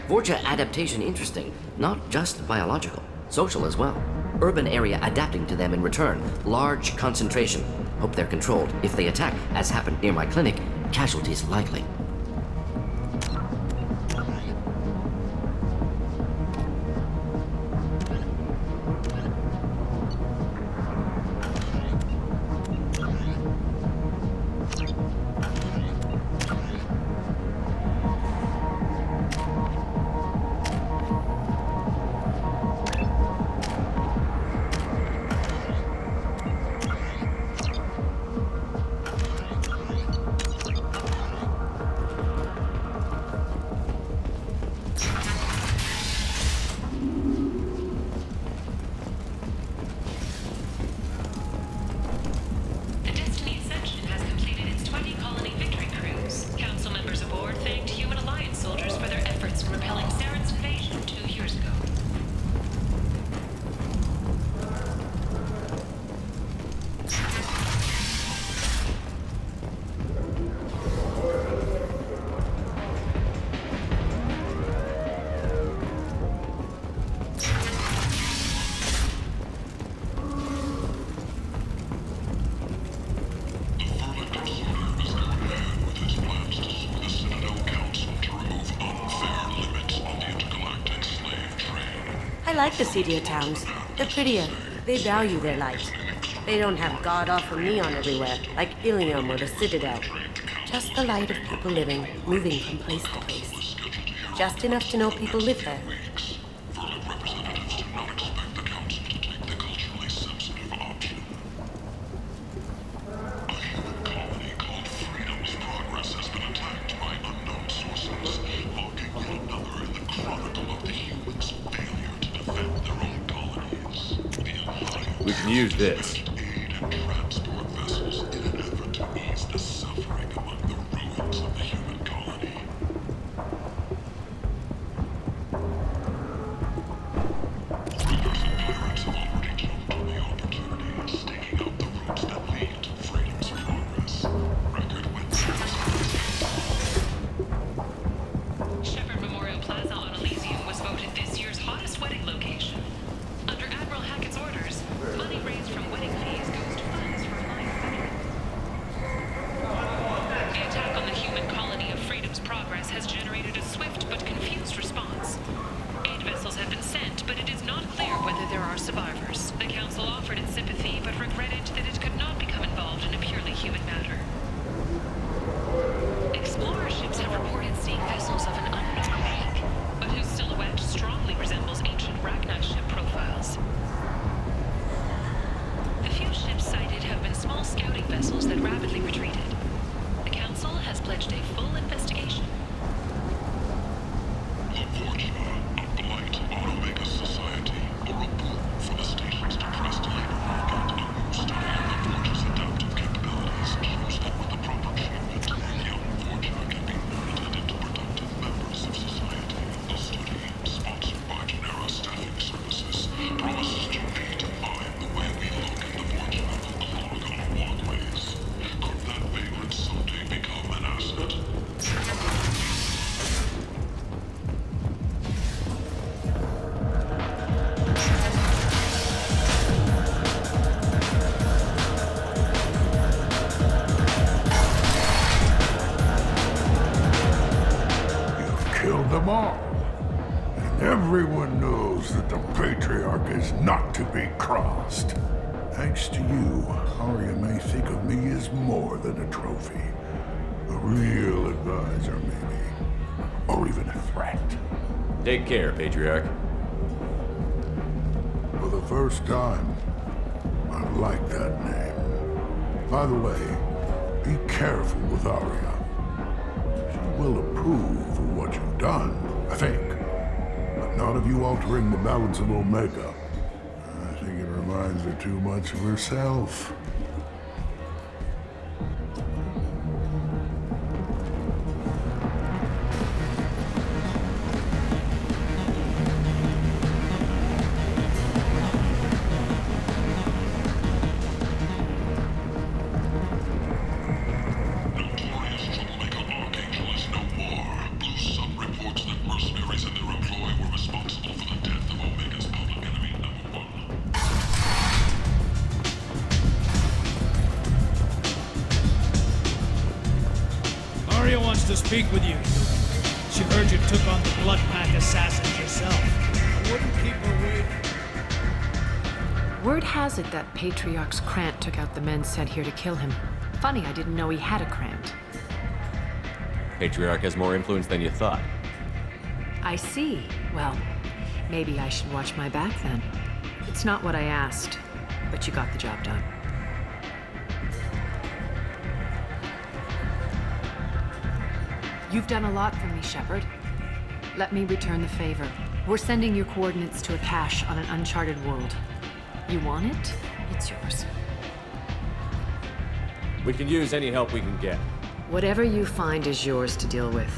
Vorcha adaptation interesting, not just biological, social as well. Urban area adapting to them in return. Large concentration. Hope they're controlled. If they attack, as happened near my clinic, casualties likely. I like the seedier towns. They're prettier. They value their light. They don't have god-awful neon everywhere, like Ilium or the Citadel. Just the light of people living, moving from place to place. Just enough to know people live there. We can use this. Shepard Memorial Plaza on Elysium was voted this year's hottest wedding location. Under Admiral Hackett's orders, money raised from wedding fees goes to funds for Alliance veterans. The attack on the human colony of Freedom's Progress has generated a swift but confused response. 8 vessels have been sent, but it is not clear whether there are survivors. The Council offered its sympathy, but regretted that it could not become involved in a purely human matter. Explorer ships have reported seeing vessels of an unknown make, but whose silhouette strongly resembles ancient Ragnar ship profiles. The few ships sighted have been small scouting vessels that rapidly retreated. The Council has pledged a full investigation. The Vorcha, a blight on Omega's society, or a boon for the station's depressed labor market, a new study of the Vorcha's adaptive capabilities shows that with the proper treatment, young Vorcha can be molded into productive members of society. The study, sponsored by Genera Staffing Services, promises to redefine the way we look at the Vorcha and Krogan walkways. Could that vagrant someday become an asset? Killed them all. And everyone knows that the Patriarch is not to be crossed. Thanks to you, Arya may think of me as more than a trophy. A real advisor, maybe. Or even a threat. Take care, Patriarch. For the first time, I like that name. By the way, be careful with Arya. She will approve of what you've done, I think. But not of you altering the balance of Omega. I think it reminds her too much of herself. Notorious troublemaker Archangel is no more. Blue Sun reports that mercenaries in their speak with you, human. She heard you took on the Blood Pack assassins yourself. I wouldn't keep her waiting. Word has it that Patriarch's Krant took out the men sent here to kill him. Funny, I didn't know he had a Krant. Patriarch has more influence than you thought. I see. Well, maybe I should watch my back then. It's not what I asked, but you got the job done. You've done a lot for me, Shepard. Let me return the favor. We're sending your coordinates to a cache on an uncharted world. You want it? It's yours. We can use any help we can get. Whatever you find is yours to deal with.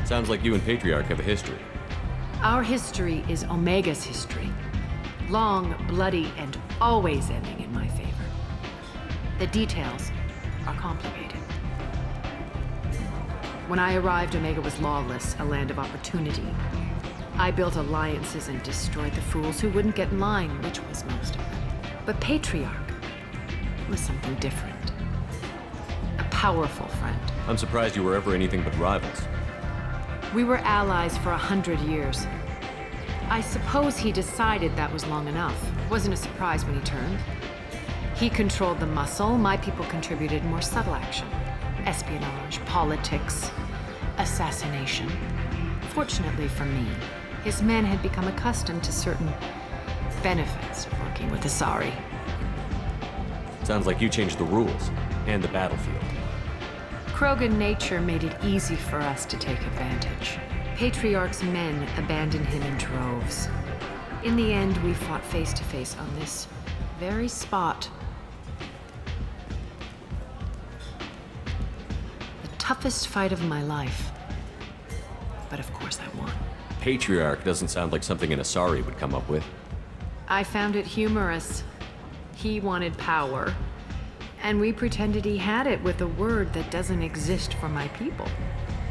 Sounds like you and Patriarch have a history. Our history is Omega's history. Long, bloody, and always ending in my favor. The details are complicated. When I arrived, Omega was lawless, a land of opportunity. I built alliances and destroyed the fools who wouldn't get in line, which was most of them. But Patriarch was something different. A powerful friend. I'm surprised you were ever anything but rivals. We were allies for 100 years. I suppose he decided that was long enough. Wasn't a surprise when he turned. He controlled the muscle, my people contributed more subtle action. Espionage, politics, assassination. Fortunately for me, his men had become accustomed to certain benefits of working with Asari. Sounds like you changed the rules, and the battlefield. Krogan nature made it easy for us to take advantage. Patriarch's men abandoned him in droves. In the end, we fought face to face on this very spot. The toughest fight of my life. But of course I won. Patriarch doesn't sound like something an Asari would come up with. I found it humorous. He wanted power, and we pretended he had it with a word that doesn't exist for my people.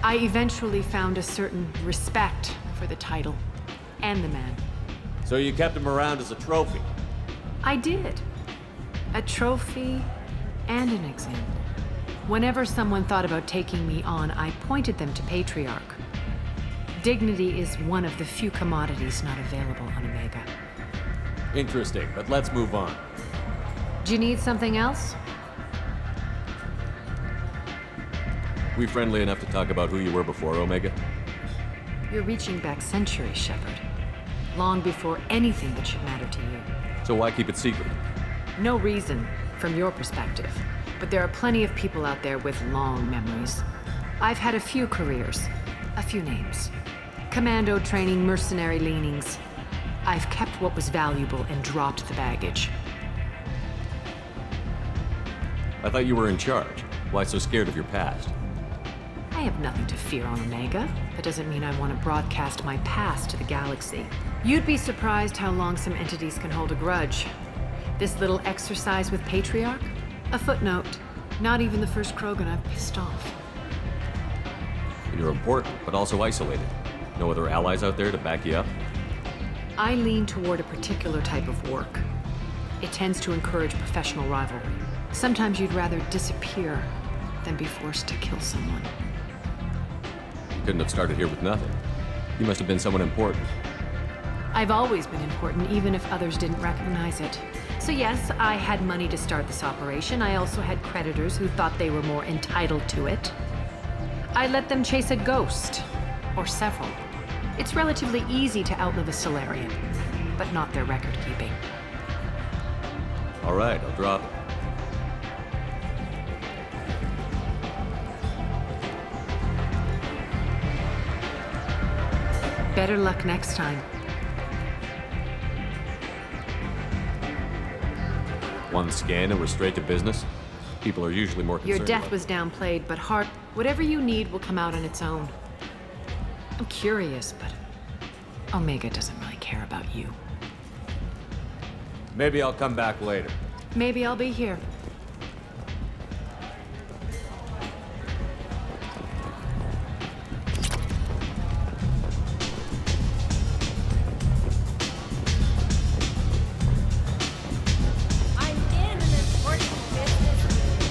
I eventually found a certain respect for the title and the man. So you kept him around as a trophy? I did. A trophy and an example. Whenever someone thought about taking me on, I pointed them to Patriarch. Dignity is one of the few commodities not available on Omega. Interesting, but let's move on. Do you need something else? We friendly enough to talk about who you were before Omega? You're reaching back centuries, Shepard. Long before anything that should matter to you. So why keep it secret? No reason, from your perspective. But there are plenty of people out there with long memories. I've had a few careers, a few names. Commando training, mercenary leanings. I've kept what was valuable and dropped the baggage. I thought you were in charge. Why so scared of your past? I have nothing to fear on Omega. That doesn't mean I want to broadcast my past to the galaxy. You'd be surprised how long some entities can hold a grudge. This little exercise with Patriarch? A footnote. Not even the first Krogan I've pissed off. You're important, but also isolated. No other allies out there to back you up? I lean toward a particular type of work. It tends to encourage professional rivalry. Sometimes you'd rather disappear than be forced to kill someone. You couldn't have started here with nothing. You must have been someone important. I've always been important, even if others didn't recognize it. So yes, I had money to start this operation. I also had creditors who thought they were more entitled to it. I let them chase a ghost, or several. It's relatively easy to outlive a Solarian, but not their record-keeping. All right, I'll drop it. Better luck next time. One scan and we're straight to business? People are usually more concerned Your death about- was downplayed, but Hart, whatever you need will come out on its own. I'm curious, but Omega doesn't really care about you. Maybe I'll come back later. Maybe I'll be here. I'm in an important business meeting.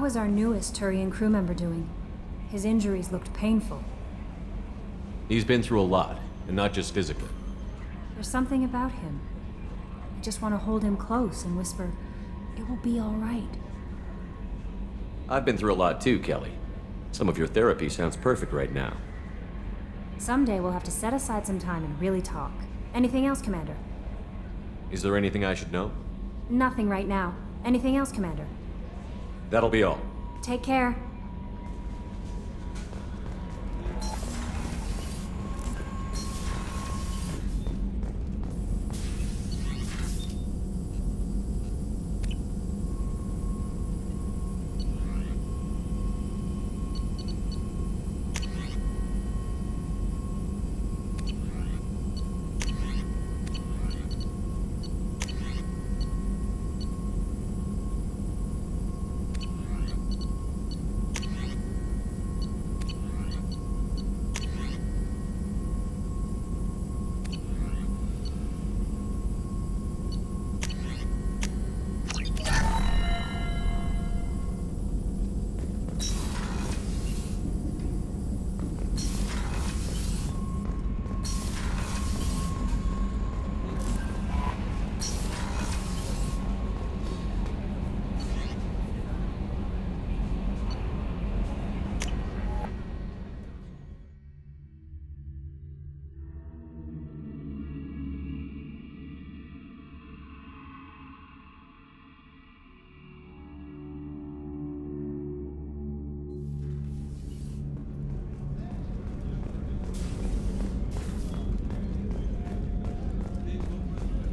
How is our newest Turian crew member doing? His injuries looked painful. He's been through a lot, and not just physically. There's something about him. I just want to hold him close and whisper, "It will be all right." I've been through a lot too, Kelly. Some of your therapy sounds perfect right now. Someday we'll have to set aside some time and really talk. Anything else, Commander? Is there anything I should know? Nothing right now. Anything else, Commander? That'll be all. Take care.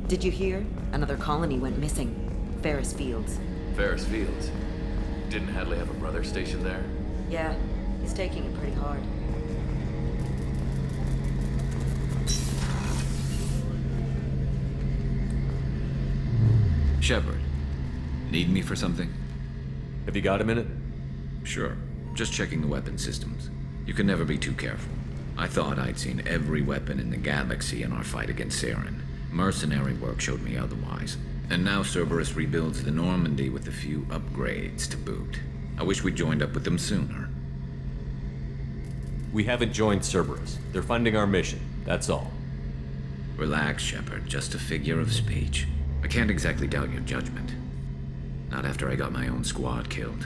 Did you hear? Another colony went missing. Ferris Fields. Ferris Fields? Didn't Hadley have a brother stationed there? Yeah, he's taking it pretty hard. Shepard, need me for something? Have you got a minute? Sure. Just checking the weapon systems. You can never be too careful. I thought I'd seen every weapon in the galaxy in our fight against Saren. Mercenary work showed me otherwise. And now Cerberus rebuilds the Normandy with a few upgrades to boot. I wish we'd joined up with them sooner. We haven't joined Cerberus. They're funding our mission, that's all. Relax, Shepard. Just a figure of speech. I can't exactly doubt your judgment. Not after I got my own squad killed.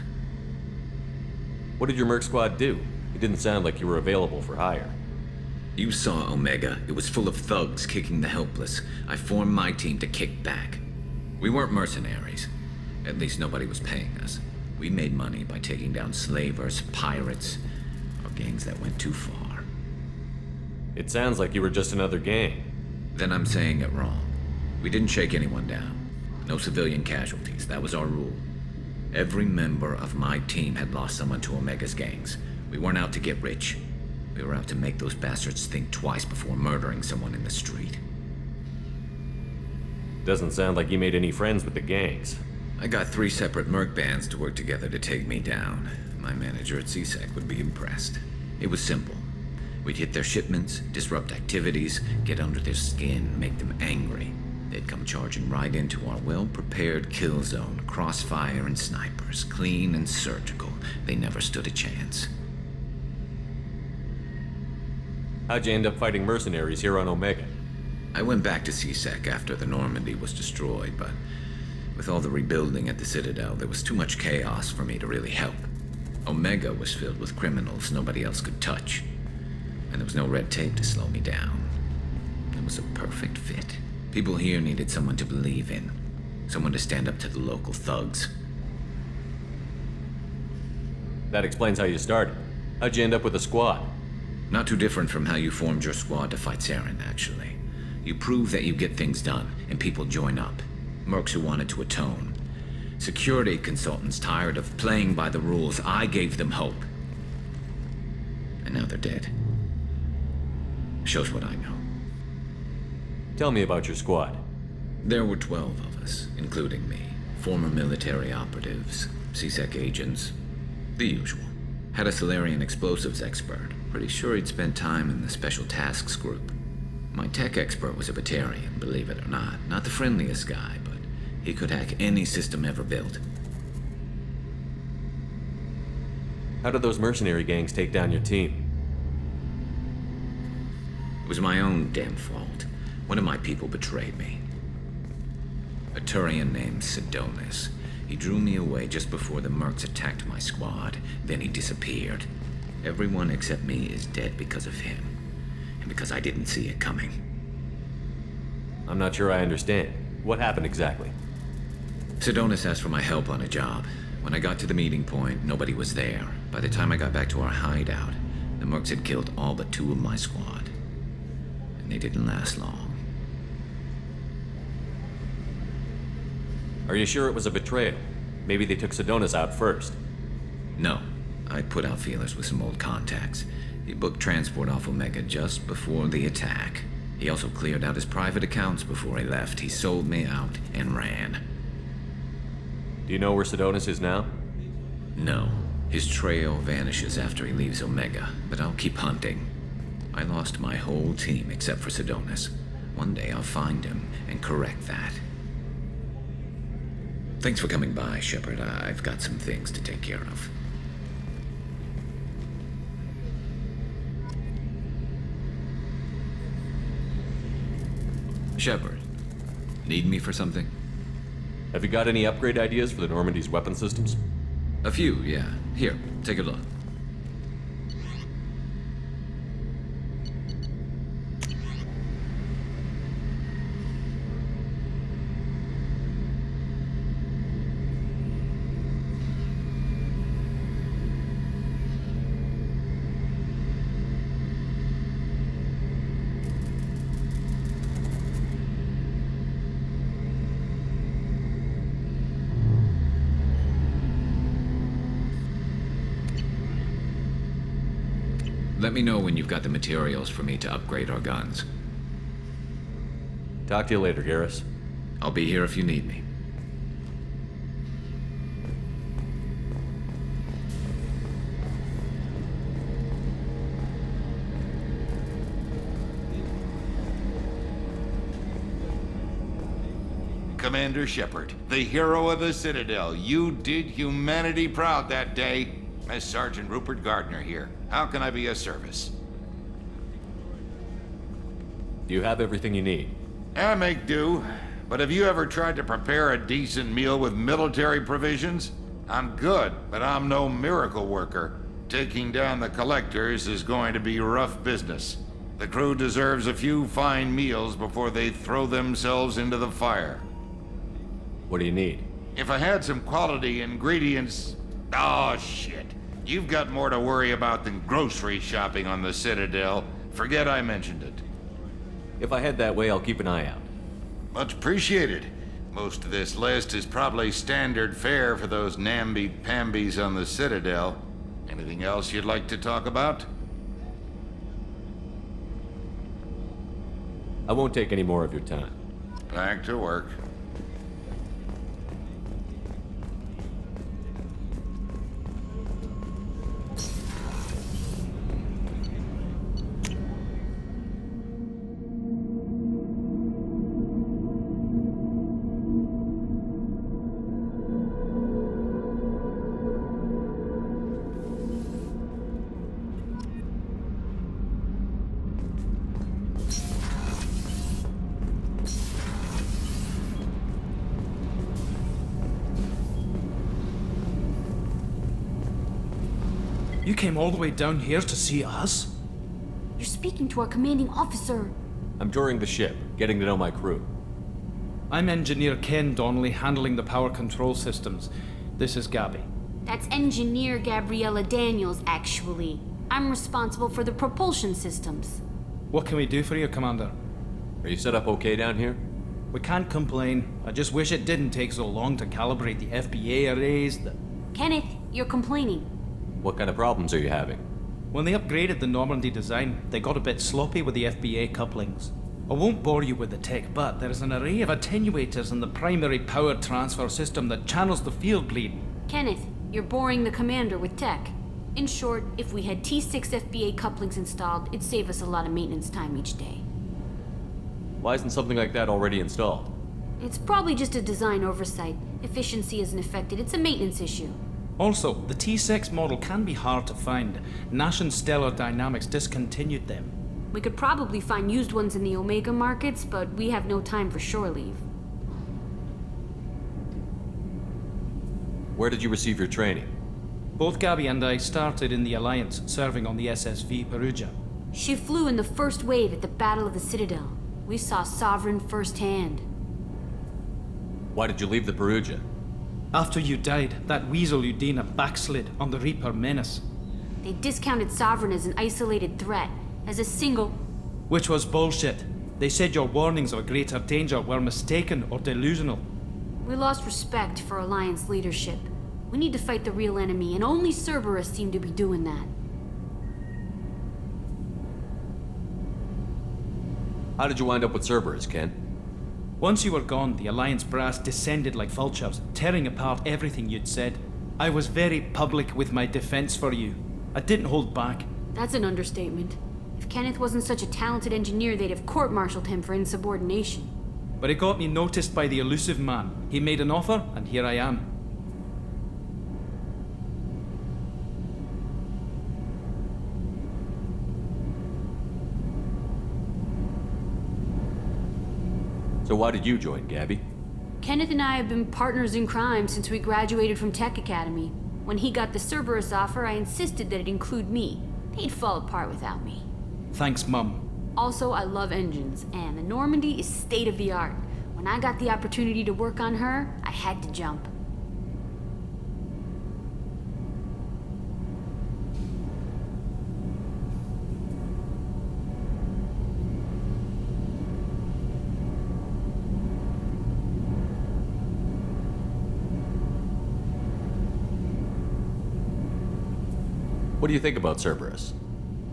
What did your merc squad do? It didn't sound like you were available for hire. You saw Omega. It was full of thugs kicking the helpless. I formed my team to kick back. We weren't mercenaries. At least nobody was paying us. We made money by taking down slavers, pirates, or gangs that went too far. It sounds like you were just another gang. Then I'm saying it wrong. We didn't shake anyone down. No civilian casualties. That was our rule. Every member of my team had lost someone to Omega's gangs. We weren't out to get rich. We were out to make those bastards think twice before murdering someone in the street. Doesn't sound like you made any friends with the gangs. I got 3 separate merc bands to work together to take me down. My manager at CSEC would be impressed. It was simple. We'd hit their shipments, disrupt activities, get under their skin, make them angry. They'd come charging right into our well-prepared kill zone, crossfire and snipers, clean and surgical. They never stood a chance. How'd you end up fighting mercenaries here on Omega? I went back to CSEC after the Normandy was destroyed, but with all the rebuilding at the Citadel, there was too much chaos for me to really help. Omega was filled with criminals nobody else could touch, and there was no red tape to slow me down. It was a perfect fit. People here needed someone to believe in, someone to stand up to the local thugs. That explains how you started. How'd you end up with a squad? Not too different from how you formed your squad to fight Saren, actually. You prove that you get things done, and people join up. Mercs who wanted to atone. Security consultants tired of playing by the rules. I gave them hope. And now they're dead. Shows what I know. Tell me about your squad. There were 12 of us, including me. Former military operatives, CSEC agents, the usual. Had a Solarian explosives expert. Pretty sure he'd spent time in the Special Tasks group. My tech expert was a Batarian, believe it or not. Not the friendliest guy, but he could hack any system ever built. How did those mercenary gangs take down your team? It was my own damn fault. One of my people betrayed me. A Turian named Sidonis. He drew me away just before the mercs attacked my squad. Then he disappeared. Everyone except me is dead because of him. And because I didn't see it coming. I'm not sure I understand. What happened exactly? Sidonis asked for my help on a job. When I got to the meeting point, nobody was there. By the time I got back to our hideout, the mercs had killed all but 2 of my squad. And they didn't last long. Are you sure it was a betrayal? Maybe they took Sidonis out first. No. I put out feelers with some old contacts. He booked transport off Omega just before the attack. He also cleared out his private accounts before he left. He sold me out and ran. Do you know where Sidonis is now? No. His trail vanishes after he leaves Omega, but I'll keep hunting. I lost my whole team except for Sidonis. One day I'll find him and correct that. Thanks for coming by, Shepard. I've got some things to take care of. Shepard, need me for something? Have you got any upgrade ideas for the Normandy's weapon systems? A few, yeah. Here, take a look. Let me know when you've got the materials for me to upgrade our guns. Talk to you later, Garrus. I'll be here if you need me. Commander Shepard, the hero of the Citadel. You did humanity proud that day. Miss Sergeant Rupert Gardner here. How can I be of service? Do you have everything you need? I make do. But have you ever tried to prepare a decent meal with military provisions? I'm good, but I'm no miracle worker. Taking down the collectors is going to be rough business. The crew deserves a few fine meals before they throw themselves into the fire. What do you need? If I had some quality ingredients... Oh, shit. You've got more to worry about than grocery shopping on the Citadel. Forget I mentioned it. If I head that way, I'll keep an eye out. Much appreciated. Most of this list is probably standard fare for those namby-pambies on the Citadel. Anything else you'd like to talk about? I won't take any more of your time. Back to work. You came all the way down here to see us? You're speaking to our commanding officer. I'm touring the ship, getting to know my crew. I'm Engineer Ken Donnelly, handling the power control systems. This is Gabby. That's Engineer Gabriella Daniels, actually. I'm responsible for the propulsion systems. What can we do for you, Commander? Are you set up okay down here? We can't complain. I just wish it didn't take so long to calibrate the FBA arrays. Kenneth, you're complaining. What kind of problems are you having? When they upgraded the Normandy design, they got a bit sloppy with the FBA couplings. I won't bore you with the tech, but there is an array of attenuators in the primary power transfer system that channels the field bleed. Kenneth, you're boring the commander with tech. In short, if we had T6 FBA couplings installed, it'd save us a lot of maintenance time each day. Why isn't something like that already installed? It's probably just a design oversight. Efficiency isn't affected, it's a maintenance issue. Also, the T6 model can be hard to find. Nash and Stellar Dynamics discontinued them. We could probably find used ones in the Omega markets, but we have no time for shore leave. Where did you receive your training? Both Gabby and I started in the Alliance, serving on the SSV Perugia. She flew in the first wave at the Battle of the Citadel. We saw Sovereign firsthand. Why did you leave the Perugia? After you died, that weasel Udina backslid on the Reaper Menace. They discounted Sovereign as an isolated threat, as a single... Which was bullshit. They said your warnings of a greater danger were mistaken or delusional. We lost respect for Alliance leadership. We need to fight the real enemy, and only Cerberus seem to be doing that. How did you wind up with Cerberus, Ken? Once you were gone, the Alliance brass descended like vultures, tearing apart everything you'd said. I was very public with my defense for you. I didn't hold back. That's an understatement. If Kenneth wasn't such a talented engineer, they'd have court-martialed him for insubordination. But it got me noticed by the elusive man. He made an offer, and here I am. So why did you join, Gabby? Kenneth and I have been partners in crime since we graduated from Tech Academy. When he got the Cerberus offer, I insisted that it include me. He'd fall apart without me. Thanks, Mum. Also, I love engines, and the Normandy is state-of-the-art. When I got the opportunity to work on her, I had to jump. What do you think about Cerberus?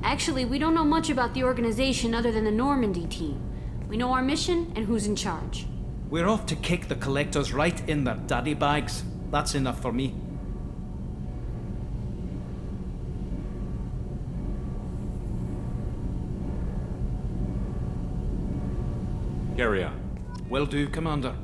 Actually, we don't know much about the organization other than the Normandy team. We know our mission and who's in charge. We're off to kick the Collectors right in their daddy bags. That's enough for me. Carry on. Will do, Commander.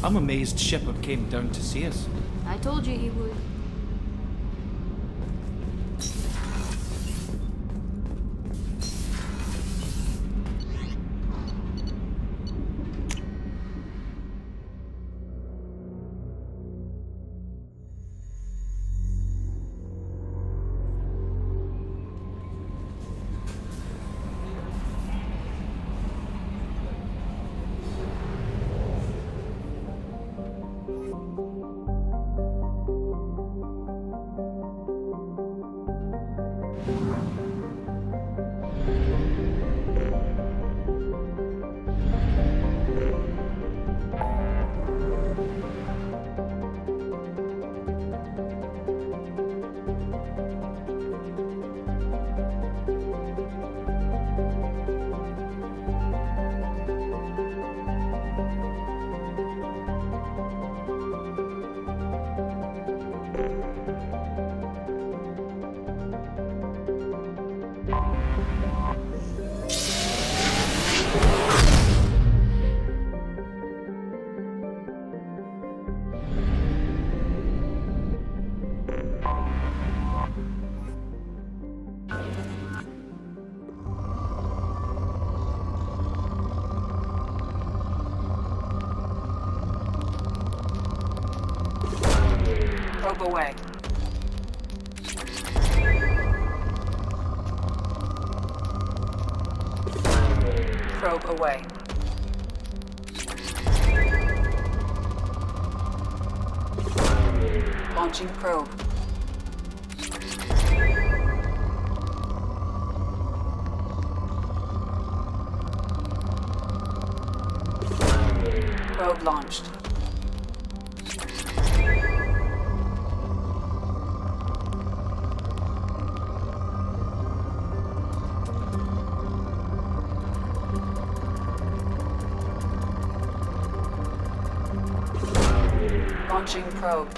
I'm amazed Shepard came down to see us. I told you he would. Probe away. Probe away. Launching probe. Probe launched. Launching probe.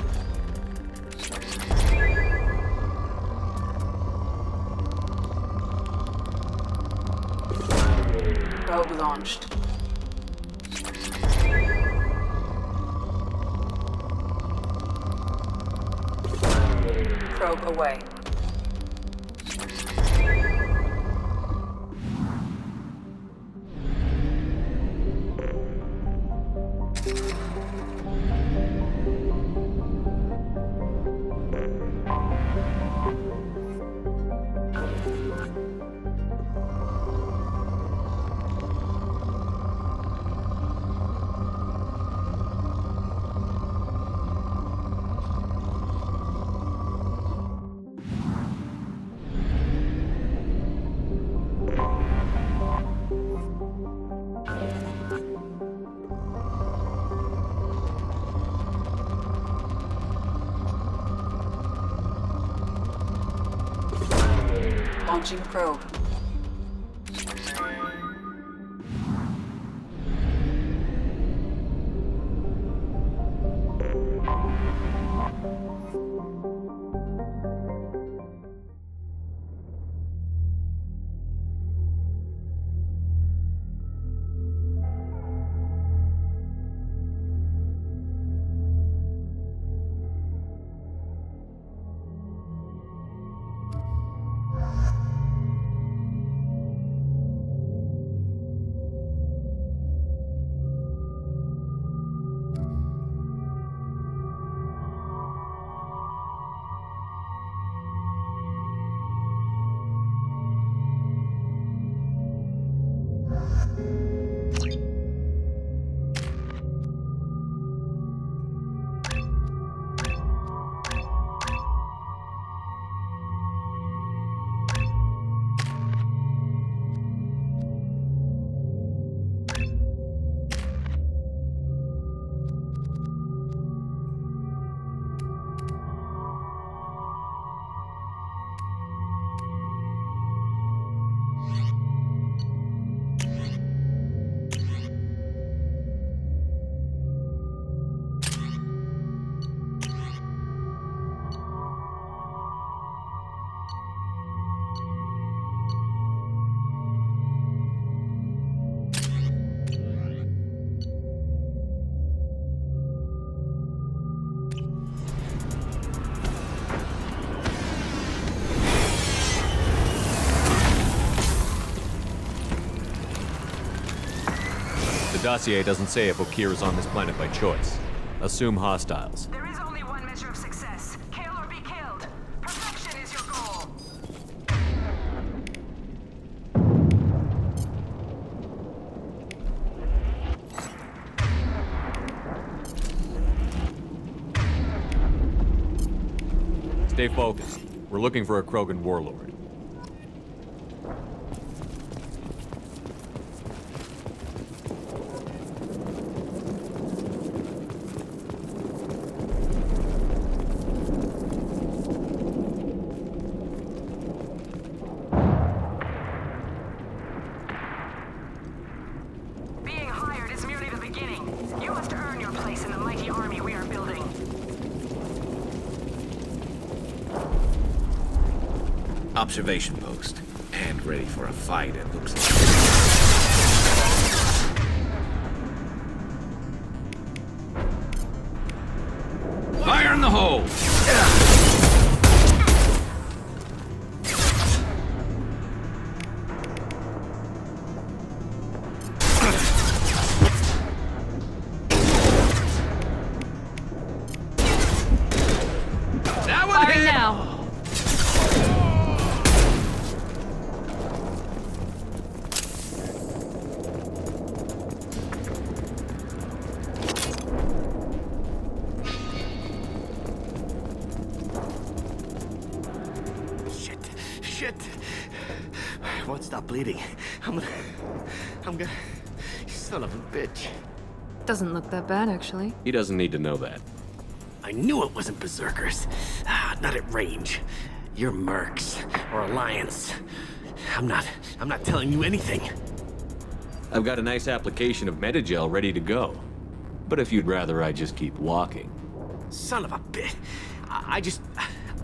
Probe launched. Probe away. Launching probe. The dossier doesn't say if Okir is on this planet by choice. Assume hostiles. There is only one measure of success. Kill or be killed. Perfection is your goal. Stay focused. We're looking for a Krogan warlord. Being hired is merely the beginning. You must earn your place in the mighty army we are building. Observation post. And ready for a fight, it looks like. Fire in the hole! That one Firing hit! now. Shit. I won't stop bleeding. I'm gonna... Son of a bitch. Doesn't look that bad, actually. He doesn't need to know that. I knew it wasn't berserkers. Not at range. You're mercs or Alliance. I'm not telling you anything. I've got a nice application of Metagel ready to go. But if you'd rather I just keep walking. Son of a bit. I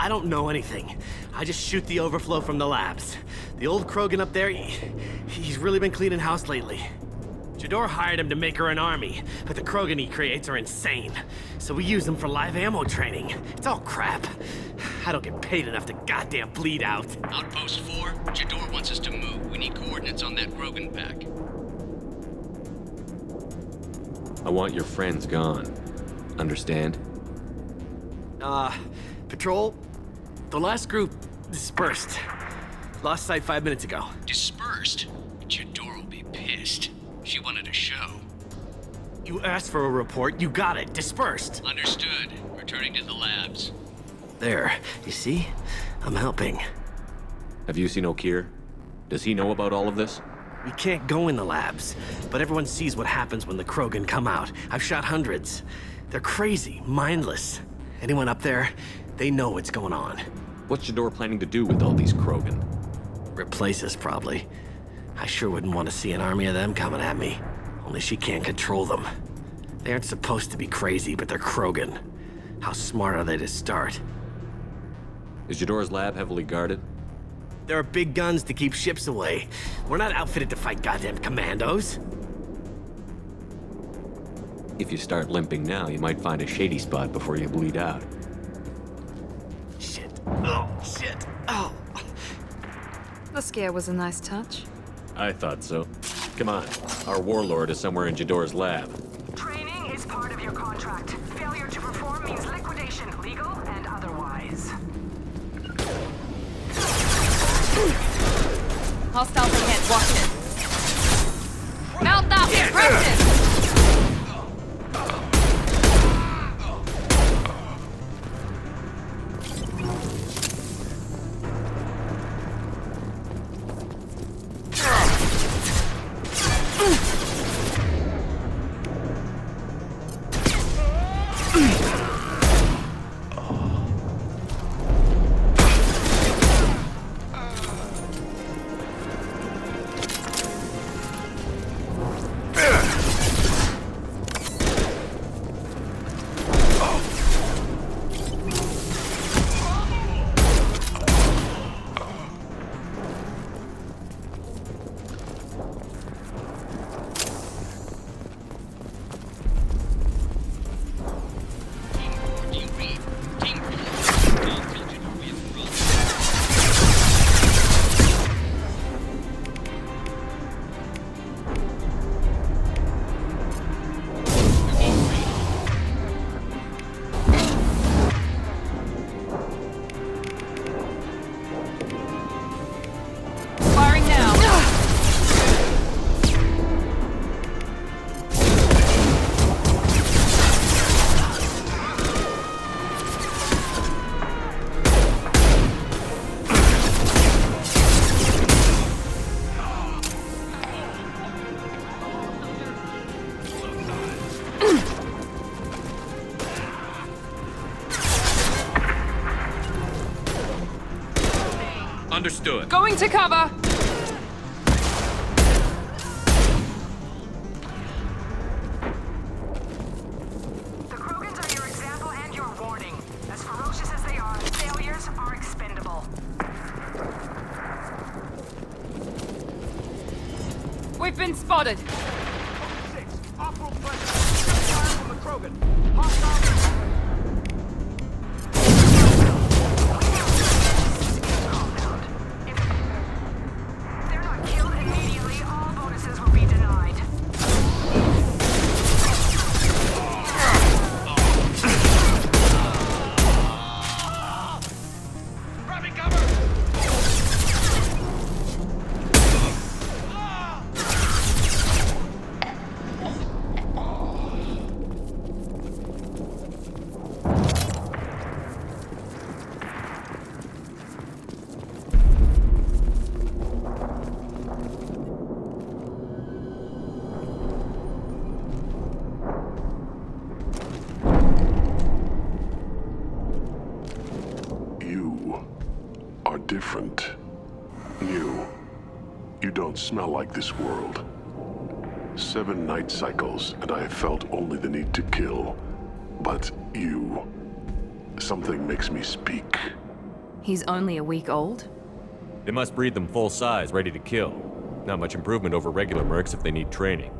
don't know anything. I just shoot the overflow from the labs. The old Krogan up there, he's really been cleaning house lately. Jador hired him to make her an army, but the Krogan he creates are insane. So we use them for live ammo training. It's all crap. I don't get paid enough to goddamn bleed out. Outpost 4, Jador wants us to move. We need coordinates on that Krogan pack. I want your friends gone. Understand? Patrol, the last group dispersed. Lost sight 5 minutes ago. Dispersed? Jador will be pissed. She wanted a show. You asked for a report, you got it. Dispersed. Understood. Returning to the labs. There, you see? I'm helping. Have you seen O'Keir? Does he know about all of this? We can't go in the labs, but everyone sees what happens when the Krogan come out. I've shot hundreds. They're crazy, mindless. Anyone up there, they know what's going on. What's Jador planning to do with all these Krogan? Replace us, probably. I sure wouldn't want to see an army of them coming at me. Only she can't control them. They aren't supposed to be crazy, but they're Krogan. How smart are they to start? Is Jador's lab heavily guarded? There are big guns to keep ships away. We're not outfitted to fight goddamn commandos. If you start limping now, you might find a shady spot before you bleed out. Shit. Oh, shit. Oh. The scare was a nice touch. I thought so. Come on. Our warlord is somewhere in Jador's lab. Training is part of your contract. Failure to perform means liquidation, legal and otherwise. Hostiles ahead, watch it. Mount up, practice! Understood. Going to cover! The Krogans are your example and your warning. As ferocious as they are, failures are expendable. We've been spotted! 6, off-road fire from the Krogan. Hostile. Different. New. You don't smell like this world. 7 night cycles, and I have felt only the need to kill. But you Something makes me speak. He's only a week old? They must breed them full size, ready to kill. Not much improvement over regular mercs if they need training.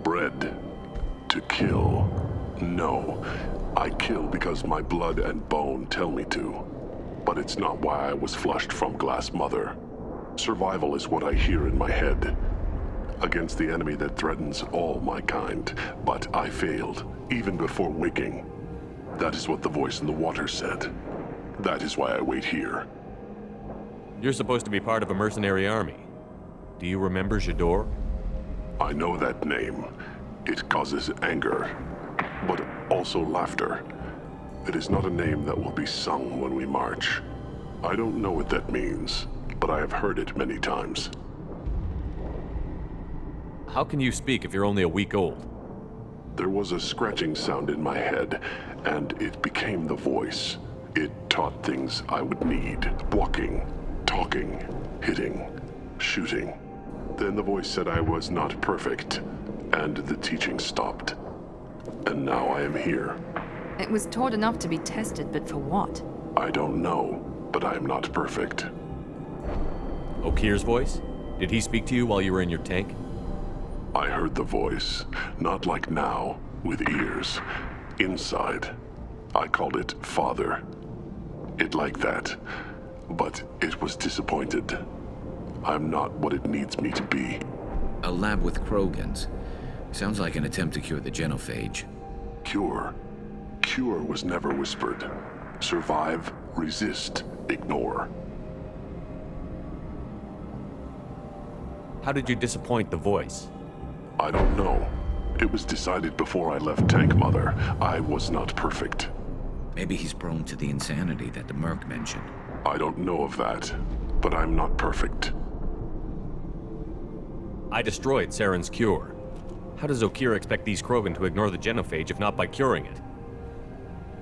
Bred to kill. No. I kill because my blood and bone tell me to. But it's not why I was flushed from Glass Mother. Survival is what I hear in my head. Against the enemy that threatens all my kind. But I failed, even before waking. That is what the voice in the water said. That is why I wait here. You're supposed to be part of a mercenary army. Do you remember Jador? I know that name. It causes anger, but also laughter. It is not a name that will be sung when we march. I don't know what that means, but I have heard it many times. How can you speak if you're only a week old? There was a scratching sound in my head, and it became the voice. It taught things I would need. Walking, talking, hitting, shooting. Then the voice said I was not perfect, and the teaching stopped. And now I am here. It was taught enough to be tested, but for what? I don't know, but I am not perfect. Okir's voice? Did he speak to you while you were in your tank? I heard the voice, not like now, with ears. Inside. I called it Father. It like that, but it was disappointed. I'm not what it needs me to be. A lab with Krogans. Sounds like an attempt to cure the genophage. Cure? Cure was never whispered. Survive, resist, ignore. How did you disappoint the voice? I don't know. It was decided before I left Tank Mother. I was not perfect. Maybe he's prone to the insanity that the Merc mentioned. I don't know of that, but I'm not perfect. I destroyed Saren's cure. How does Okir expect these Krogan to ignore the genophage if not by curing it?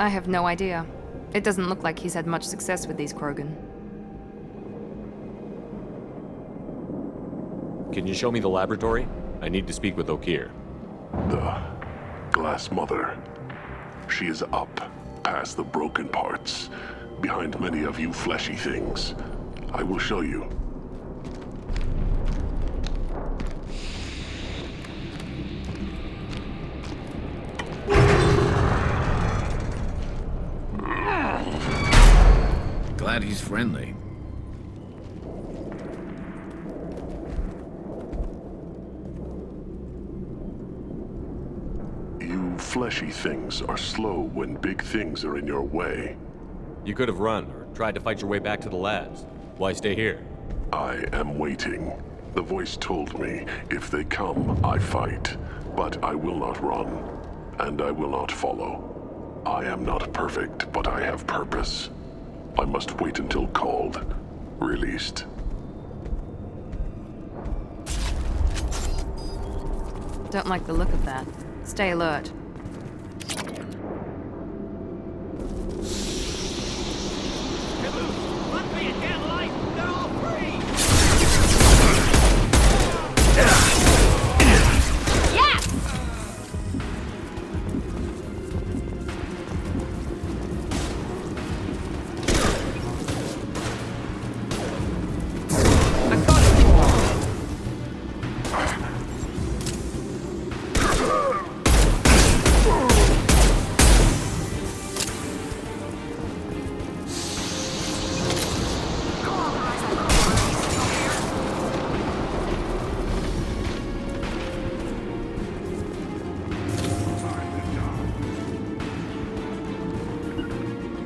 I have no idea. It doesn't look like he's had much success with these Krogan. Can you show me the laboratory? I need to speak with Okir. The Glass Mother. She is up, past the broken parts, behind many of you fleshy things. I will show you. Glad he's friendly. You fleshy things are slow when big things are in your way. You could have run or tried to fight your way back to the labs. Why stay here? I am waiting. The voice told me, if they come, I fight. But I will not run, and I will not follow. I am not perfect, but I have purpose. I must wait until called, released. Don't like the look of that. Stay alert.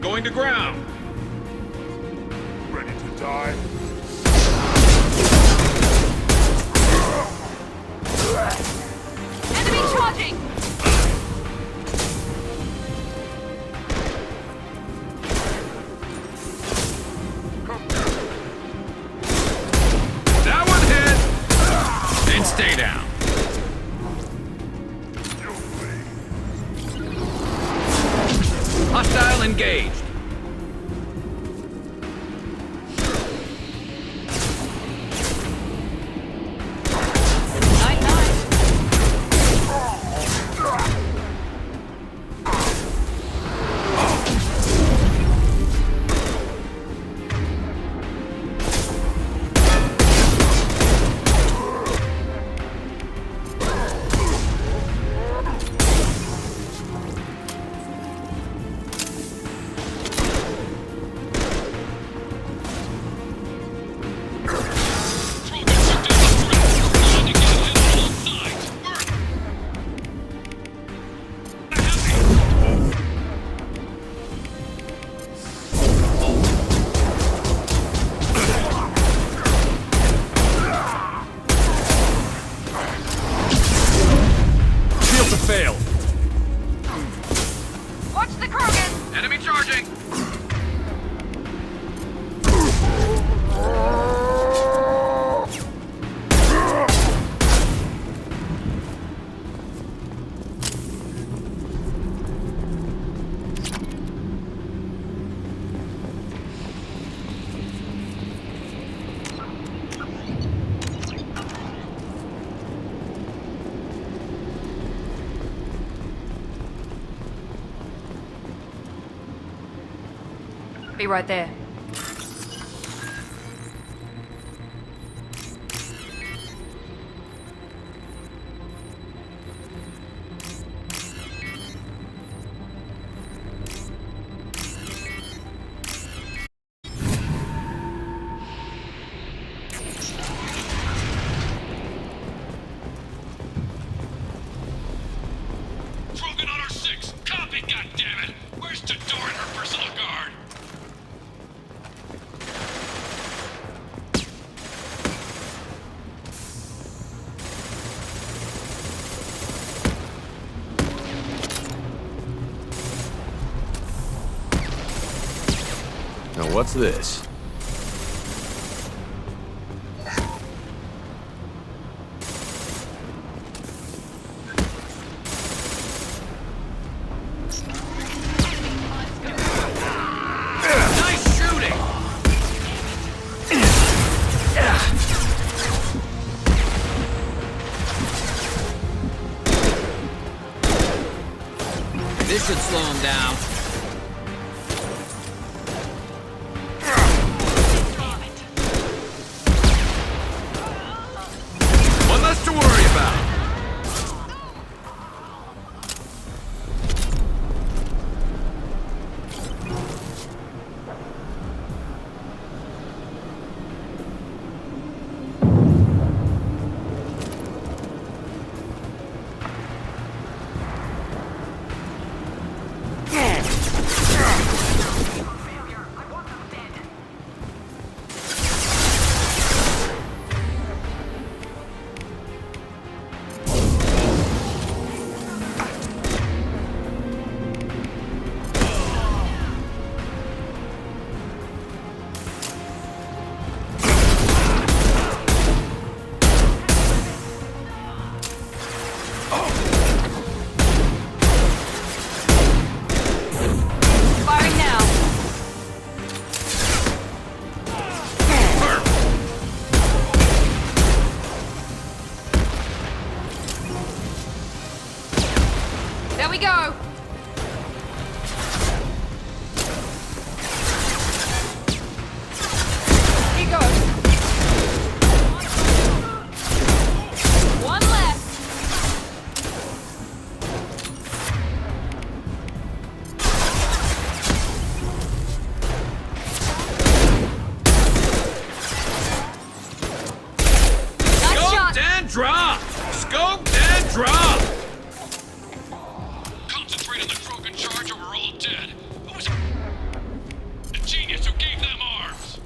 Going to ground. Ready to die? Enemy charging! That one hit! Then stay down. Hostile engaged. Be right there. Krogan on our 6! Copy, goddammit! Where's Jador and her personal guard? Now what's this? Nice shooting! This should slow him down. One less to worry about. Firing now. There we go. Here goes. One left. Nice shot. Scoped and drop! Scoped and drop! Concentrate on the Krogan charge or we're all dead. Who was a genius who gave them arms?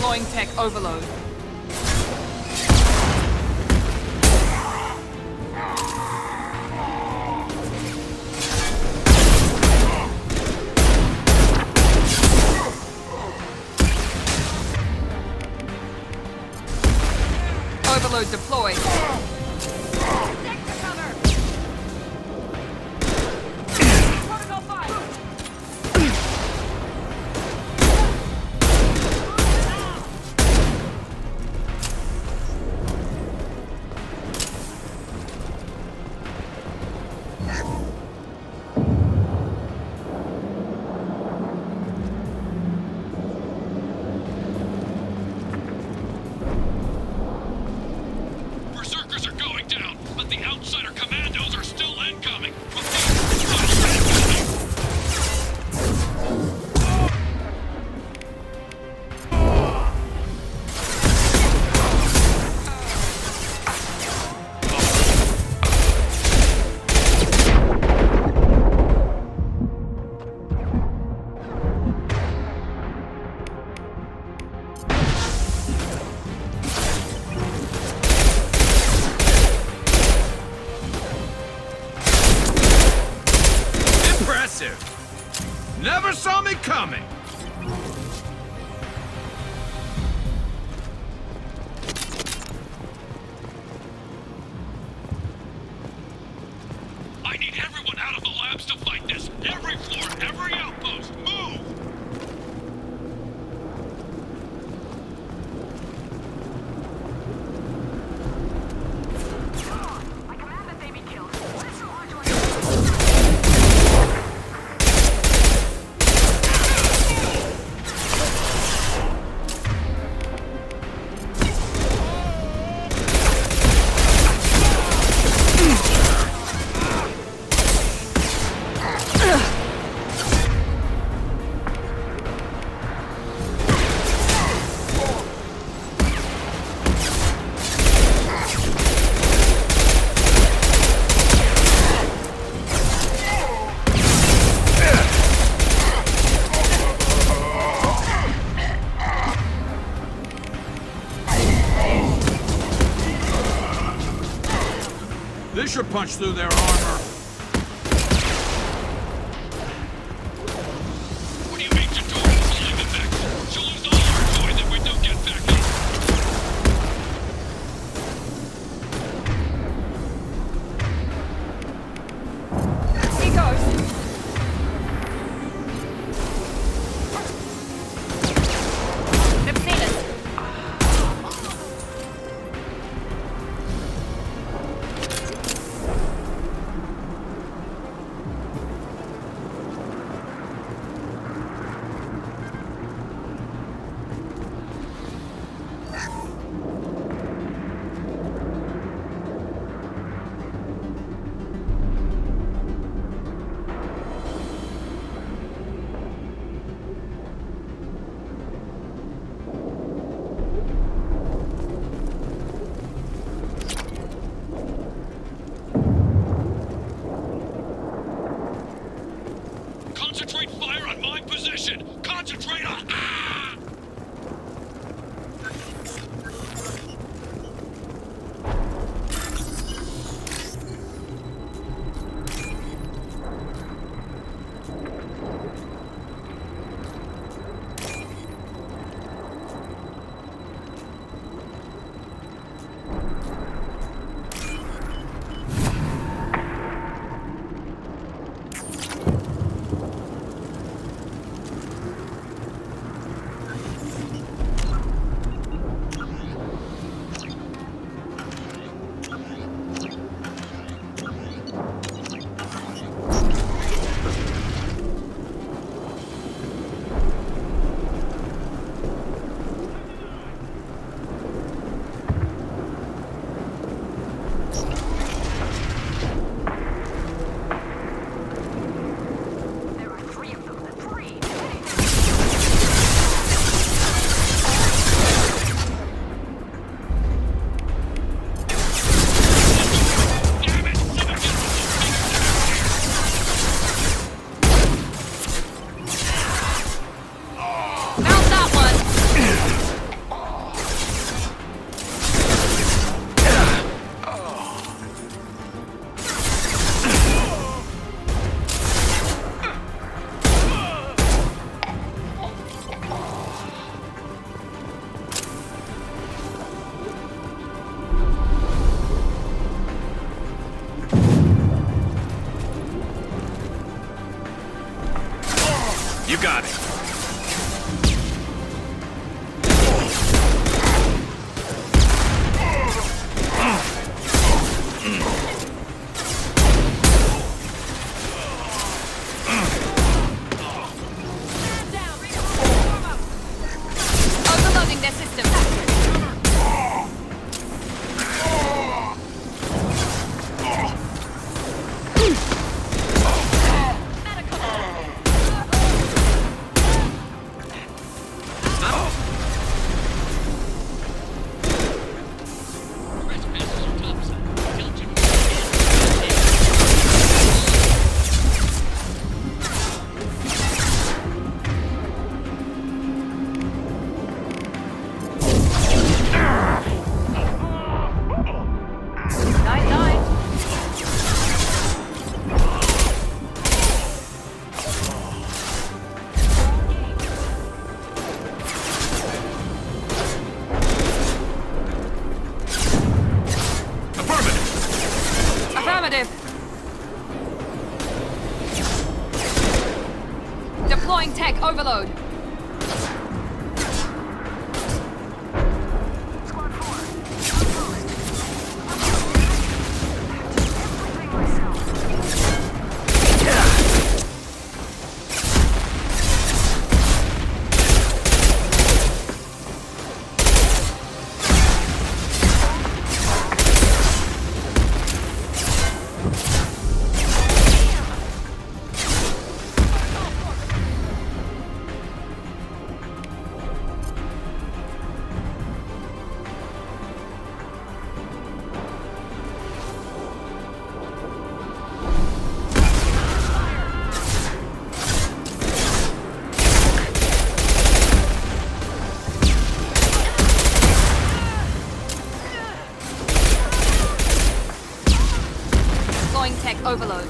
Deploying tech overload. Overload deployed. Take the cover! Protocol 5! Berserkers are going down, but the outsider commandos are still incoming. Impressive! Never saw me coming! I need everyone out of the labs to fight this. Every floor, every outpost, move! I command that they be killed. Listen, Andre. This should punch through their armor. What do you mean Jador is alive and back? She'll lose all our coin if we don't get back up. He goes. They've seen us. You got it. Overloading their system. Deploying tech overload. Tech overload.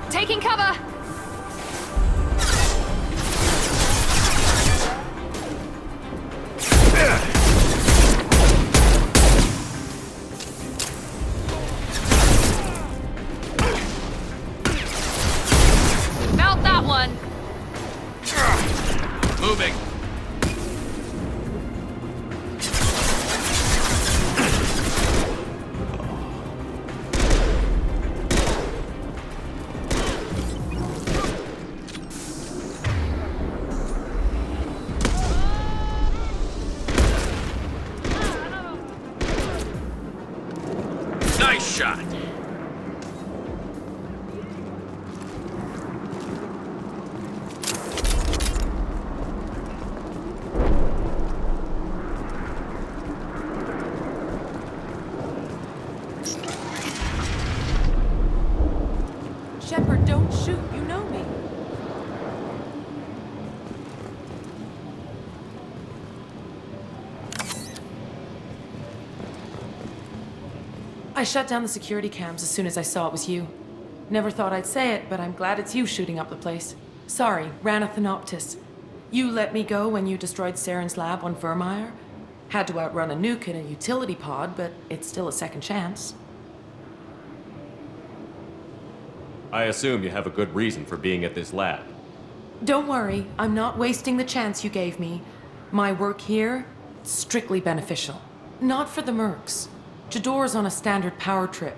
Taking cover! Felt that one! Moving. Nice shot. Shepard, don't shoot. You know me. I shut down the security cams as soon as I saw it was you. Never thought I'd say it, but I'm glad it's you shooting up the place. Sorry, Ranathanoptis. You let me go when you destroyed Saren's lab on Vermeer. Had to outrun a nuke in a utility pod, but it's still a second chance. I assume you have a good reason for being at this lab. Don't worry, I'm not wasting the chance you gave me. My work here, strictly beneficial. Not for the mercs. Jador's on a standard power trip.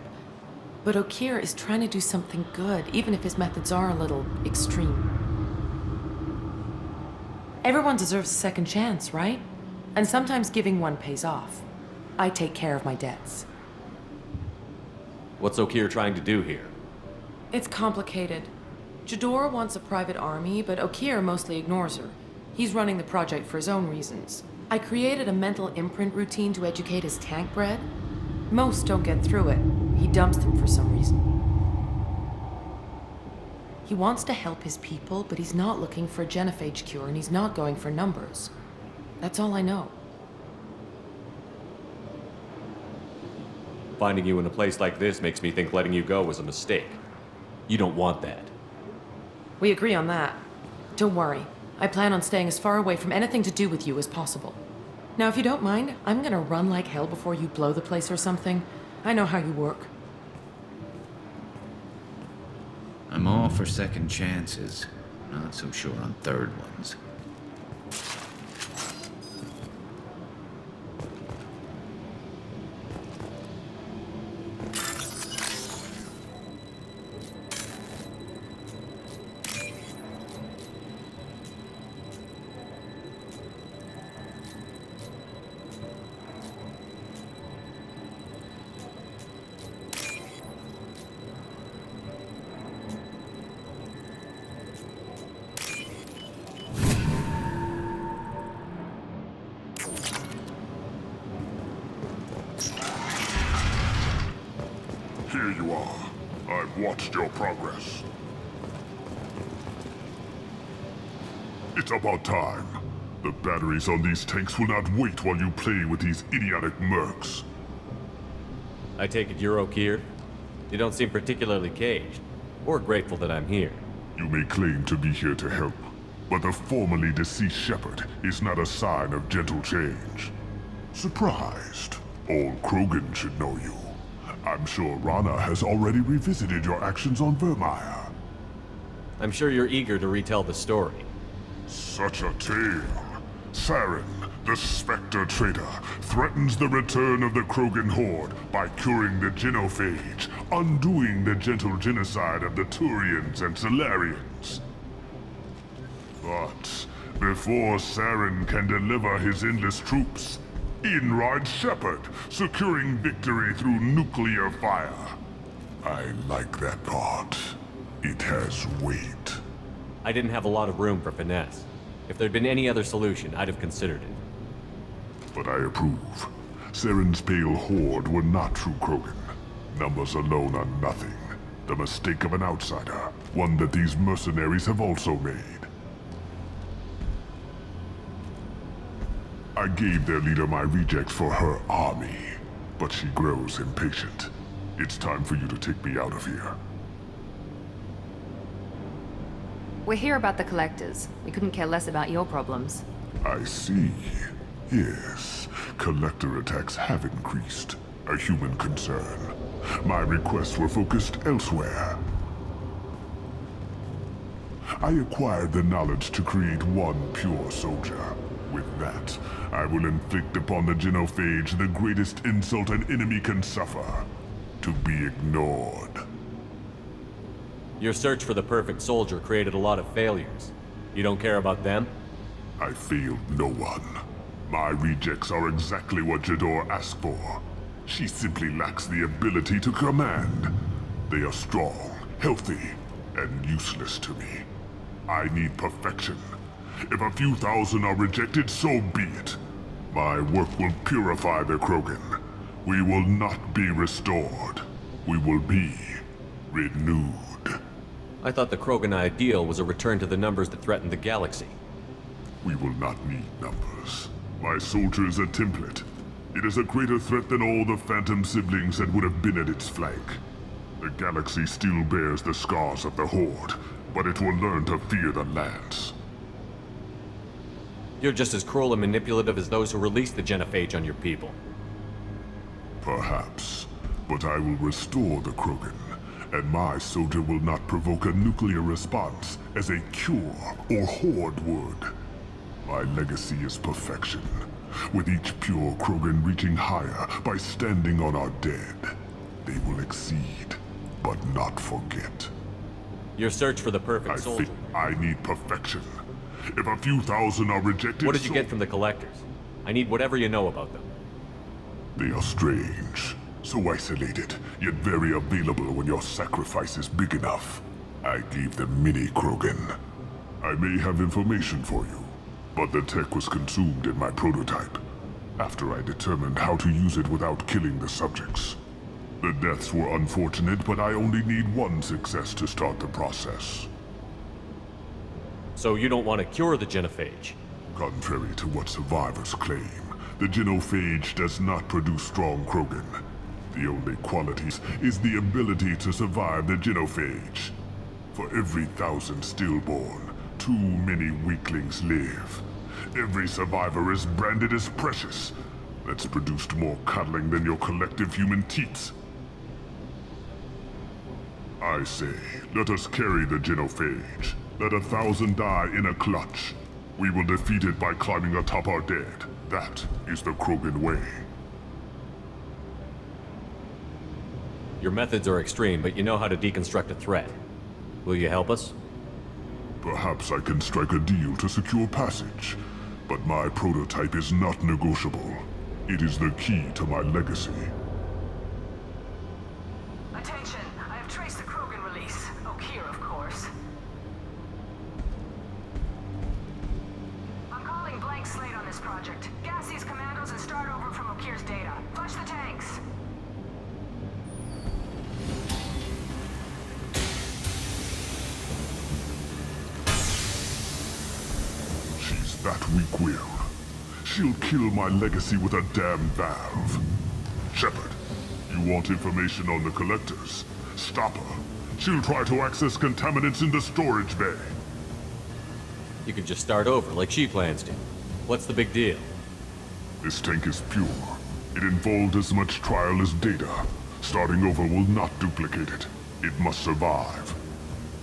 But Okeer is trying to do something good, even if his methods are a little extreme. Everyone deserves a second chance, right? And sometimes giving one pays off. I take care of my debts. What's Okeer trying to do here? It's complicated. Jador wants a private army, but Okeer mostly ignores her. He's running the project for his own reasons. I created a mental imprint routine to educate his tank bred. Most don't get through it. He dumps them for some reason. He wants to help his people, but he's not looking for a genophage cure, and he's not going for numbers. That's all I know. Finding you in a place like this makes me think letting you go was a mistake. You don't want that. We agree on that. Don't worry. I plan on staying as far away from anything to do with you as possible. Now, if you don't mind, I'm gonna run like hell before you blow the place or something. I know how you work. I'm all for second chances. Not so sure on third ones. Here you are. I've watched your progress. It's about time. The batteries on these tanks will not wait while you play with these idiotic mercs. I take it you're Okeer? You don't seem particularly caged, or grateful that I'm here. You may claim to be here to help, but the formerly deceased Shepard is not a sign of gentle change. Surprised? All Krogan should know you. I'm sure Rana has already revisited your actions on Vermeer. I'm sure you're eager to retell the story. Such a tale. Saren, the Spectre traitor, threatens the return of the Krogan horde by curing the genophage, undoing the gentle genocide of the Turians and Solarians. But before Saren can deliver his endless troops, in rides Shepard, securing victory through nuclear fire. I like that part. It has weight. I didn't have a lot of room for finesse. If there'd been any other solution, I'd have considered it. But I approve. Saren's pale horde were not true Krogan. Numbers alone are nothing. The mistake of an outsider, one that these mercenaries have also made. I gave their leader my rejects for her army, but she grows impatient. It's time for you to take me out of here. We're here about the Collectors. We couldn't care less about your problems. I see. Yes, collector attacks have increased. A human concern. My requests were focused elsewhere. I acquired the knowledge to create one pure soldier. With that, I will inflict upon the genophage the greatest insult an enemy can suffer. To be ignored. Your search for the perfect soldier created a lot of failures. You don't care about them? I failed no one. My rejects are exactly what Jador asked for. She simply lacks the ability to command. They are strong, healthy, and useless to me. I need perfection. If a few thousand are rejected, so be it. My work will purify the Krogan. We will not be restored. We will be renewed. I thought the Krogan ideal was a return to the numbers that threatened the galaxy. We will not need numbers. My soldier is a template. It is a greater threat than all the Phantom siblings that would have been at its flank. The galaxy still bears the scars of the Horde, but it will learn to fear the Lance. You're just as cruel and manipulative as those who released the genophage on your people. Perhaps, but I will restore the Krogan, and my soldier will not provoke a nuclear response as a cure or Horde would. My legacy is perfection, with each pure Krogan reaching higher by standing on our dead. They will exceed, but not forget. Your search for the perfect soldier. I need perfection. If a few thousand are rejected... What did you get from the Collectors? I need whatever you know about them. They are strange. So isolated, yet very available when your sacrifice is big enough. I gave them mini Krogan. I may have information for you, but the tech was consumed in my prototype, after I determined how to use it without killing the subjects. The deaths were unfortunate, but I only need one success to start the process. So you don't want to cure the genophage? Contrary to what survivors claim, the genophage does not produce strong Krogan. The only quality is the ability to survive the genophage. For every 1,000 stillborn, too many weaklings live. Every survivor is branded as precious. That's produced more cuddling than your collective human teats. I say, let us carry the genophage. Let 1,000 die in a clutch. We will defeat it by climbing atop our dead. That is the Krogan way. Your methods are extreme, but you know how to deconstruct a threat. Will you help us? Perhaps I can strike a deal to secure passage. But my prototype is not negotiable. It is the key to my legacy. Attention, I have traced the Krogan release. Okeer, of course. I'm calling blank slate on this project. Gas these commandos and start over from Okeer's data. Flush the tanks. She's that weak-willed. She'll kill my legacy with a damn valve. Shepard, you want information on the collectors? Stop her. She'll try to access contaminants in the storage bay. You could just start over, like she plans to. What's the big deal? This tank is pure. It involved as much trial as data. Starting over will not duplicate it. It must survive.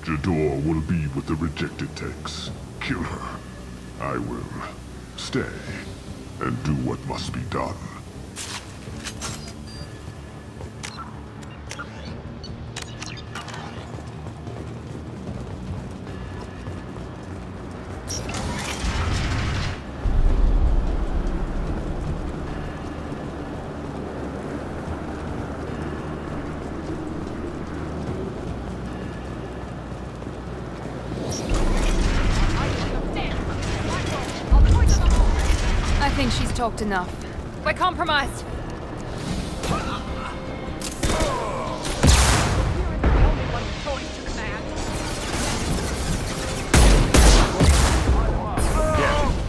Jador will be with the rejected tanks. Kill her. I will stay and do what must be done. I think she's talked enough. We're compromised.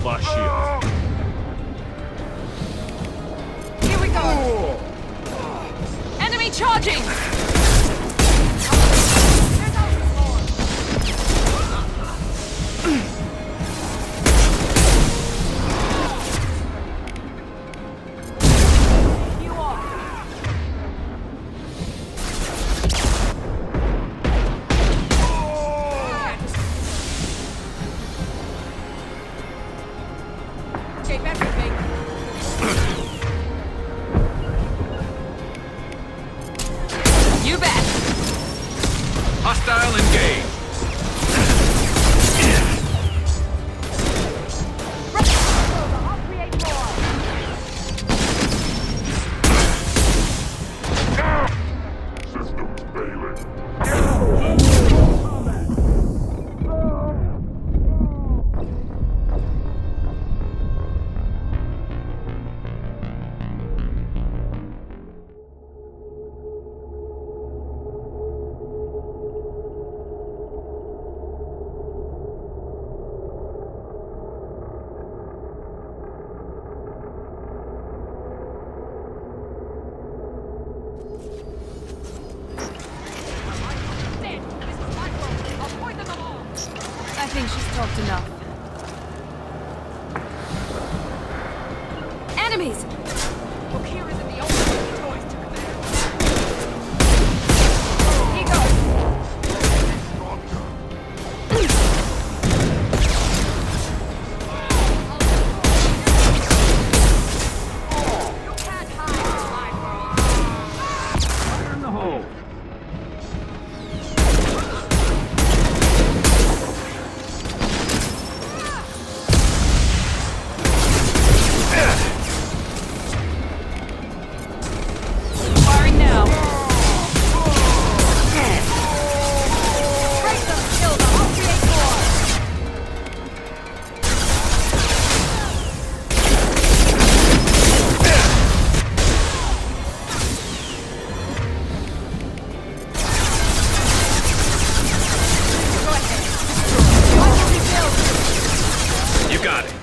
Flash shield. Here we go. Enemy charging. Hostile engaged. I think she's talked enough. Enemies! Okeer isn't the only choice to command. He You can't hide fire in the hole. got it.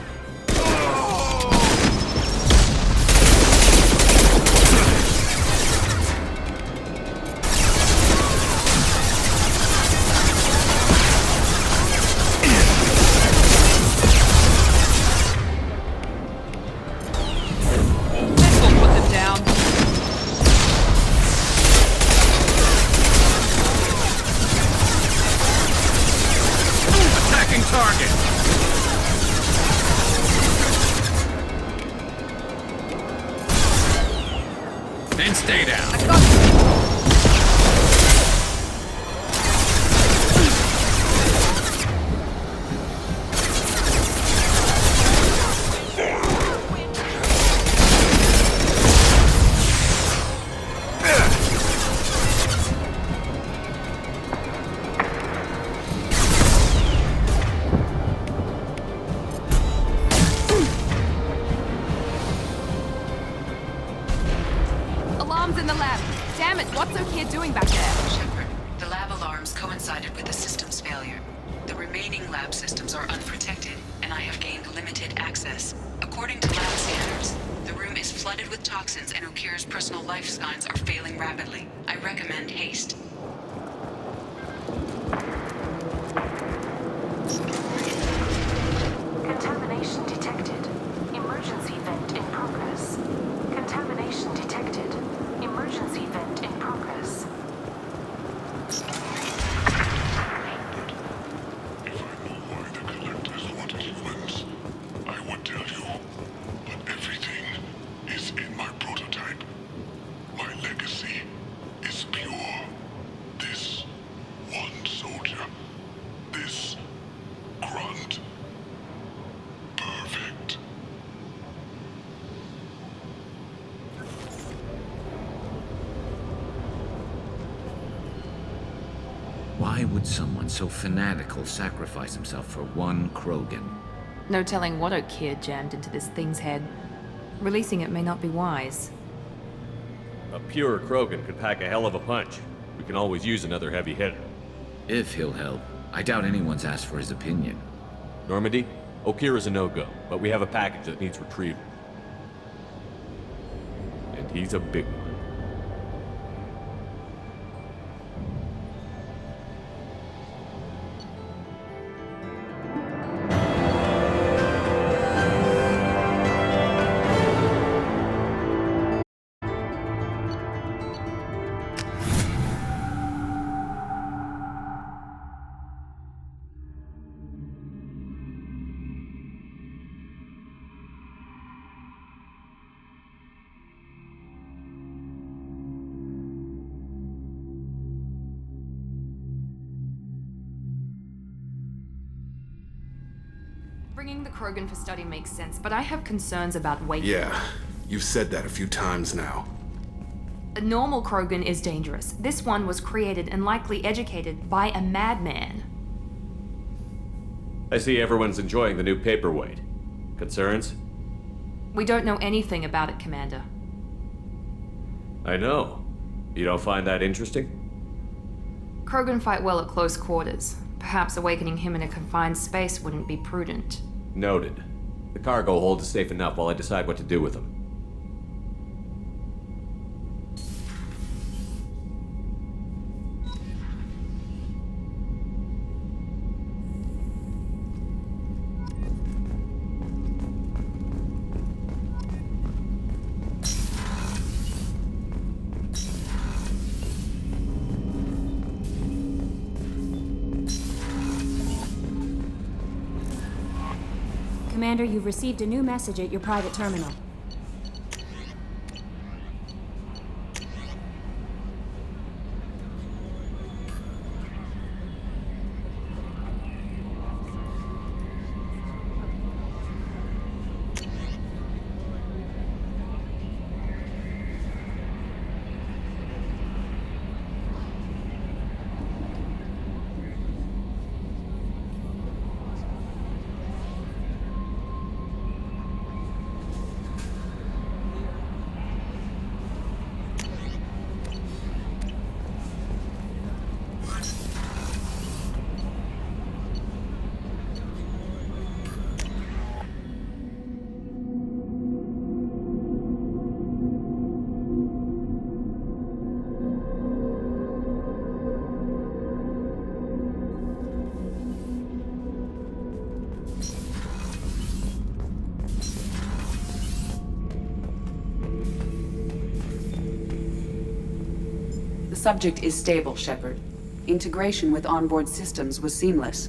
Then stay down. Alarms in the lab. Damn it, what's O'Keefe doing back there? Shepard, the lab alarms coincided with the system's failure. The remaining lab systems are unprotected, and I have gained limited access. According to lab scanners, the room is flooded with toxins and O'Keefe's personal life signs are failing rapidly. I recommend haste. Contamination detected. Emergency vent in progress. Contamination detected. Emergency vent in progress. If I knew why the collectors wanted humans, I would tell you. But everything is in my prototype. My legacy is pure. This one soldier. This grunt. Perfect. Why would someone so fanatical sacrifice himself for one Krogan? No telling what O'Keefe jammed into this thing's head. Releasing it may not be wise. A pure Krogan could pack a hell of a punch. We can always use another heavy hitter. If he'll help. I doubt anyone's asked for his opinion. Normandy, O'Keefe is a no-go, but we have a package that needs retrieval. And he's a big one. Bringing the Krogan for study makes sense, but I have concerns about weight. Yeah, you've said that a few times now. A normal Krogan is dangerous. This one was created and likely educated by a madman. I see everyone's enjoying the new paperweight. Concerns? We don't know anything about it, Commander. I know. You don't find that interesting? Krogan fight well at close quarters. Perhaps awakening him in a confined space wouldn't be prudent. Noted. The cargo hold is safe enough while I decide what to do with them. Commander, you've received a new message at your private terminal. subject is stable, Shepard. Integration with onboard systems was seamless.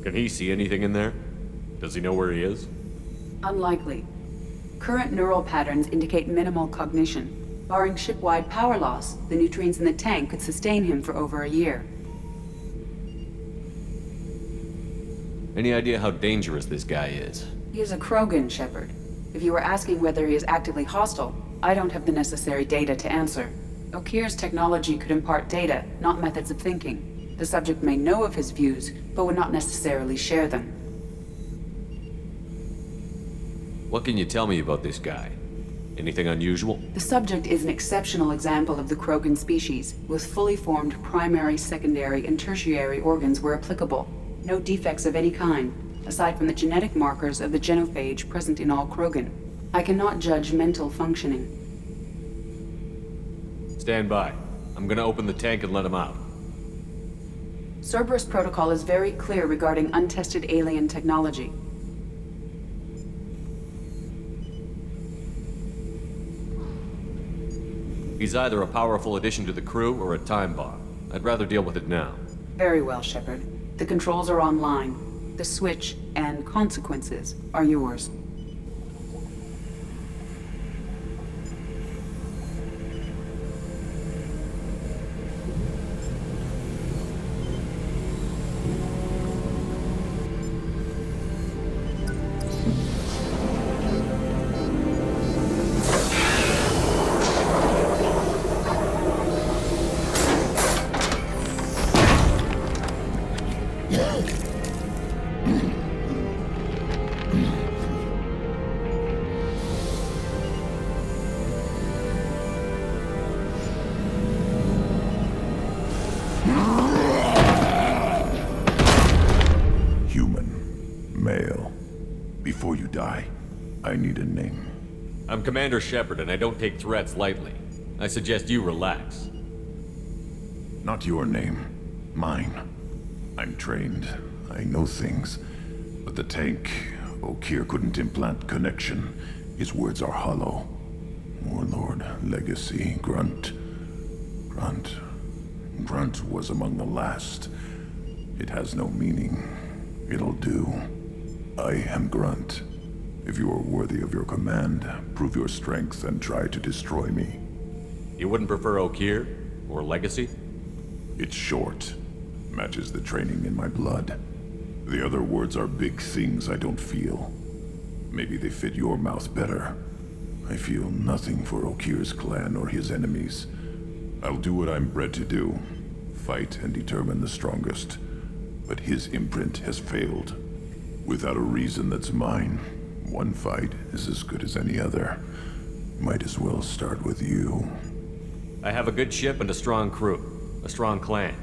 Can he see anything in there? Does he know where he is? Unlikely. Current neural patterns indicate minimal cognition. Barring ship-wide power loss, the nutrients in the tank could sustain him for over a year. Any idea how dangerous this guy is? He is a Krogan, Shepard. If you were asking whether he is actively hostile, I don't have the necessary data to answer. Okeer's technology could impart data, not methods of thinking. The subject may know of his views, but would not necessarily share them. What can you tell me about this guy? Anything unusual? The subject is an exceptional example of the Krogan species, with fully formed primary, secondary, and tertiary organs where applicable. No defects of any kind, aside from the genetic markers of the genophage present in all Krogan. I cannot judge mental functioning. Stand by. I'm gonna open the tank and let him out. Cerberus protocol is very clear regarding untested alien technology. He's either a powerful addition to the crew or a time bomb. I'd rather deal with it now. Very well, Shepard. The controls are online. The switch and consequences are yours. I need a name. I'm Commander Shepard, and I don't take threats lightly. I suggest you relax. Not your name. Mine. I'm trained. I know things. But the tank, Okeer couldn't implant connection. His words are hollow. Warlord, Legacy, Grunt. Grunt was among the last. It has no meaning. It'll do. I am Grunt. If you are worthy of your command, prove your strength and try to destroy me. You wouldn't prefer Okeer? Or Legacy? It's short. Matches the training in my blood. The other words are big things I don't feel. Maybe they fit your mouth better. I feel nothing for Okeer's clan or his enemies. I'll do what I'm bred to do. Fight and determine the strongest. But his imprint has failed. Without a reason that's mine. One fight is as good as any other. Might as well start with you. I have a good ship and a strong crew. A strong clan.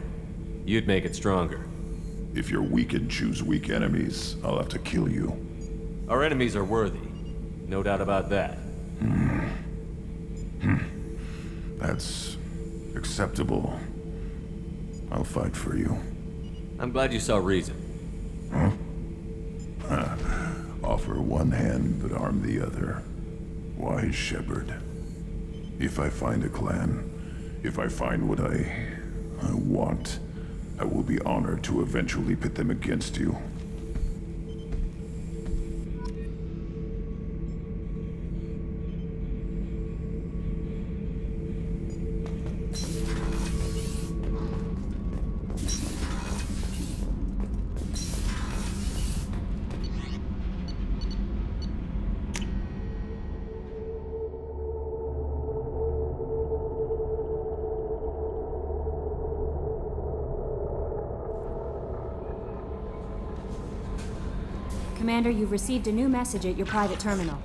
You'd make it stronger. If you're weak and choose weak enemies, I'll have to kill you. Our enemies are worthy. No doubt about that. That's acceptable. I'll fight for you. I'm glad you saw reason. Huh? Offer one hand, but arm the other. Wise Shepard. If I find a clan, if I find what I want, I will be honored to eventually pit them against you. Commander, you've received a new message at your private terminal.